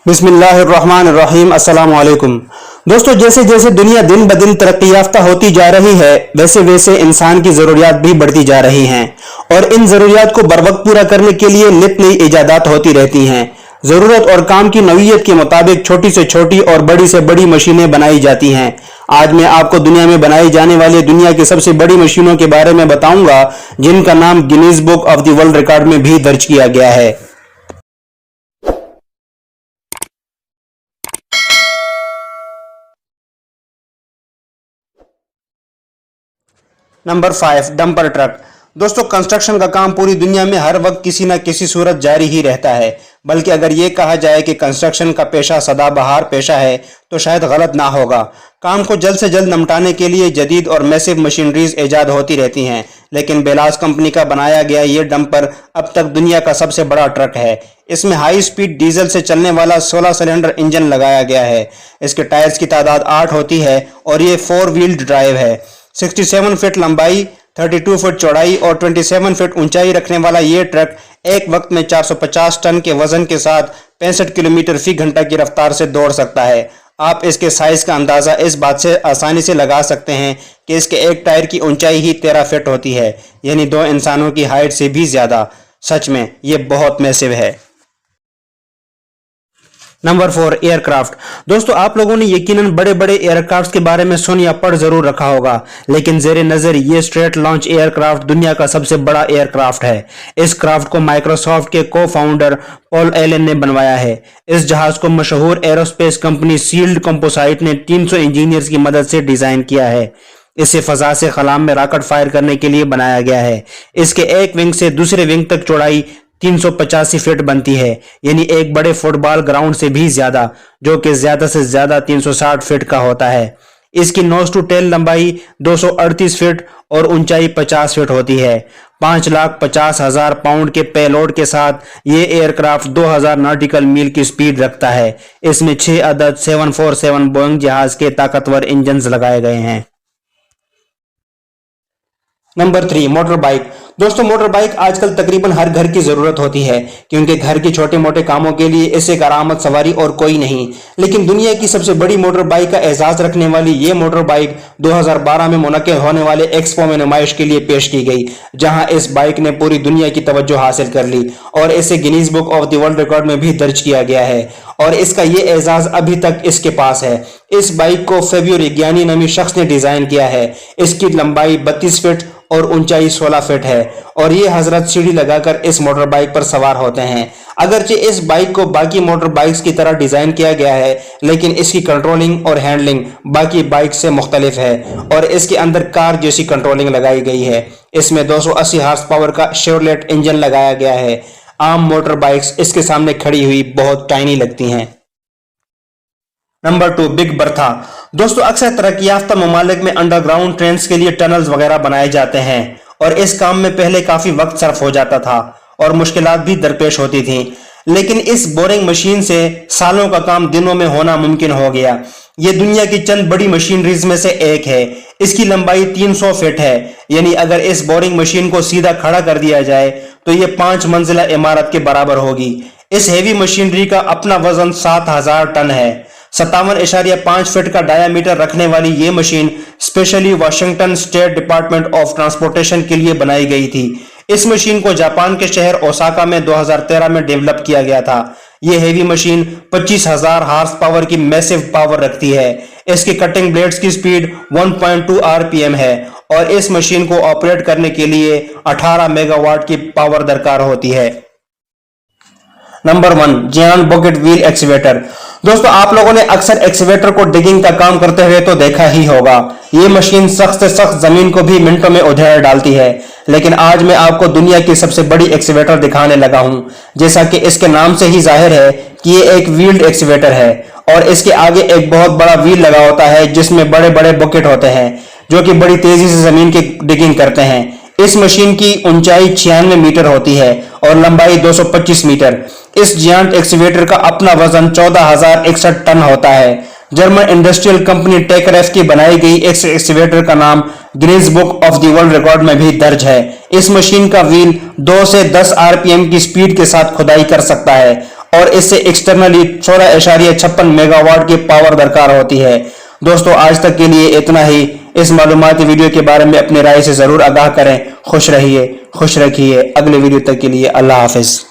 बिस्मिल्लाहिर्रहमानिर्रहीम। अस्सलाम वालेकुम दोस्तों, जैसे जैसे दुनिया दिन ब दिन तरक्की याफ्ता होती जा रही है, वैसे वैसे इंसान की ज़रूरियात भी बढ़ती जा रही हैं और इन ज़रूरियात को बर वक्त पूरा करने के लिए नित नई ईजादात होती रहती हैं। ज़रूरत और काम की नौइयत के मुताबिक छोटी से छोटी और बड़ी से बड़ी मशीनें बनाई जाती हैं। आज मैं आपको दुनिया में बनाई जाने वाली दुनिया की सबसे बड़ी मशीनों के बारे में बताऊंगा, जिनका नाम Guinness book of the world record में भी दर्ज किया गया है। Number 5, dumper truck. दोस्तों, कंस्ट्रक्शन का काम पूरी दुनिया में हर वक्त किसी न किसी सूरत जारी ही रहता है। बल्कि अगर ये कहा जाए कि कंस्ट्रक्शन का पेशा सदाबहार पेशा है तो शायद गलत ना होगा। काम को जल्द से जल्द निपटाने के लिए जदीद और मैसिव मशीनरीज ईजाद होती रहती हैं, लेकिन बेलास कंपनी का बनाया गया ये डंपर अब तक दुनिया का सबसे बड़ा ट्रक है। इसमें हाई स्पीड डीजल से चलने वाला 16 सिलेंडर इंजन लगाया गया है। इसके टायर्स की तादाद 8 होती है और ये 4 व्हील्ड ड्राइव है। 67 फीट लंबाई, 32 फीट चौड़ाई और 27 फीट ऊंचाई रखने वाला ये ट्रक एक वक्त में 450 टन के वजन के साथ 65 किलोमीटर फी घंटा की रफ्तार से दौड़ सकता है। आप इसके साइज का अंदाजा इस बात से आसानी से लगा सकते हैं कि इसके एक टायर की ऊंचाई ही 13 फीट होती है, यानी 2 इंसानों की हाइट से भी ज्यादा। सच में ये बहुत मैसिव है। Number 4, aircraft. दोस्तों, आप लोगों ने यकीनन बड़े बड़े एयरक्राफ्ट के बारे में सुन या पढ़ जरूर रखा होगा, लेकिन जेरे नजर ये स्ट्रेट लॉन्च एयरक्राफ्ट दुनिया का सबसे बड़ा एयरक्राफ्ट है। इस क्राफ्ट को माइक्रोसॉफ्ट के को फाउंडर पॉल एलन ने बनवाया है। इस जहाज को मशहूर एरोस्पेस कंपनी सील्ड कंपोसाइट ने 300 इंजीनियर्स की मदद से डिजाइन किया है। इसे फजा से खलाम में रॉकेट फायर करने के लिए बनाया गया है। इसके एक विंग से दूसरे विंग तक चौड़ाई 385 फीट बनती है, यानी एक बड़े फुटबॉल ग्राउंड से भी ज्यादा, जो कि ज्यादा से ज्यादा 360 फीट का होता है। इसकी नोज टू टेल लंबाई 238 फीट और ऊंचाई 50 फीट होती है। 5,50,000 पाउंड के पेलोड के साथ ये एयरक्राफ्ट 2000 नॉटिकल मील की स्पीड रखता है। इसमें 6 अदद 747 बोइंग जहाज के ताकतवर इंजन लगाए गए हैं। Number 3, motor bike. दोस्तों, मोटर बाइक आजकल तकरीबन हर घर की जरूरत होती है, क्योंकि घर के छोटे मोटे कामों के लिए इससे करामत सवारी और कोई नहीं। लेकिन दुनिया की सबसे बड़ी मोटर बाइक का एजाज रखने वाली ये मोटर बाइक 2012 में मुनक्किद होने वाले एक्सपो में नुमाइश के लिए पेश की गई, जहां इस बाइक ने पूरी दुनिया की तवज्जो हासिल कर ली और इसे Guinness book of the world record में भी दर्ज किया गया है और इसका ये एजाज अभी तक इसके पास है। इस बाइक को फेबियो रेगियानी नामी शख्स ने डिजाइन किया है। इसकी लंबाई 32 फीट और ऊंचाई 16 फीट है और ये हजरत सीढ़ी लगाकर इस मोटर बाइक पर सवार होते हैं। अगरचे इस बाइक को बाकी मोटर बाइक्स की तरह डिजाइन किया गया है, लेकिन इसकी कंट्रोलिंग और हैंडलिंग बाकी बाइक से मुख्तलिफ है और इसके अंदर कार जैसी कंट्रोलिंग लगाई गई है। इसमें 280 हार्स पावर का शेवरलेट इंजन लगाया गया है। आम मोटर बाइक्स इसके सामने खड़ी हुई बहुत टाइनी लगती हैं। Number 2, big Bertha. दोस्तों, अक्सर तरक्की याफ्ता ममालिक में अंडरग्राउंड ट्रेन्स के लिए टनल्स वगैरह बनाए जाते हैं और इस काम में पहले काफी वक्त सर्फ हो जाता था और मुश्किलात भी दरपेश होती थी, लेकिन इस बोरिंग मशीन से सालों का काम दिनों में होना मुमकिन हो गया। ये दुनिया की चंद बड़ी मशीनरीज में से एक है। इसकी लंबाई 300 फीट है, यानी अगर इस बोरिंग मशीन को सीधा खड़ा कर दिया जाए तो ये 5 मंजिला इमारत के बराबर होगी। इस हेवी मशीनरी का अपना वजन 7000 टन है। 57.5 फीट का डायामीटर रखने वाली ये machine specially Washington state department of transportation के लिए बनाई गई थी। इस मशीन को जापान के शहर ओसाका में 2013 में डेवलप किया गया था। ये हेवी मशीन 25,000 हार्स पावर की मैसिव पावर रखती है। इसकी कटिंग ब्लेड्स की स्पीड 1.2 आरपीएम है और इस मशीन को ऑपरेट करने के लिए 18 मेगावाट की पावर दरकार होती है। Number 1, giant bucket wheel excavator. दोस्तों, आप लोगों ने अक्सर एक्सीवेटर को डिगिंग का काम करते हुए तो देखा ही होगा। ये मशीन सख्त से सख्त जमीन को भी मिनटों में उधेड़ डालती है, लेकिन आज मैं आपको दुनिया की सबसे बड़ी एक्सीवेटर दिखाने लगा हूं। जैसा कि इसके नाम से ही जाहिर है कि ये एक व्हील्ड एक्सीवेटर है और इसके आगे एक बहुत बड़ा व्हील लगा होता है जिसमें बड़े बड़े बकेट होते हैं जो कि बड़ी तेजी से जमीन की डिगिंग करते हैं। इस मशीन की ऊंचाई 96 मीटर होती है और लंबाई 225 मीटर। इस जायंट एक्सीवेटर का अपना वजन 14,061 टन होता है। जर्मन इंडस्ट्रियल कंपनी टेकरेफ की बनाई गई इस एक्सीवेटर का नाम Guinness book of the world record में भी दर्ज है। इस मशीन का व्हील 2 से 10 आरपीएम की स्पीड के साथ खुदाई कर सकता है اور اس سے ایکسٹرنلی 16.56 میگا واٹ کی پاور درکار ہوتی ہے۔ دوستو آج تک کے لیے اتنا ہی۔ اس معلوماتی ویڈیو کے بارے میں اپنی رائے سے ضرور آگاہ کریں۔ خوش رہیے، خوش رکھیے۔ اگلے ویڈیو تک کے لیے اللہ حافظ۔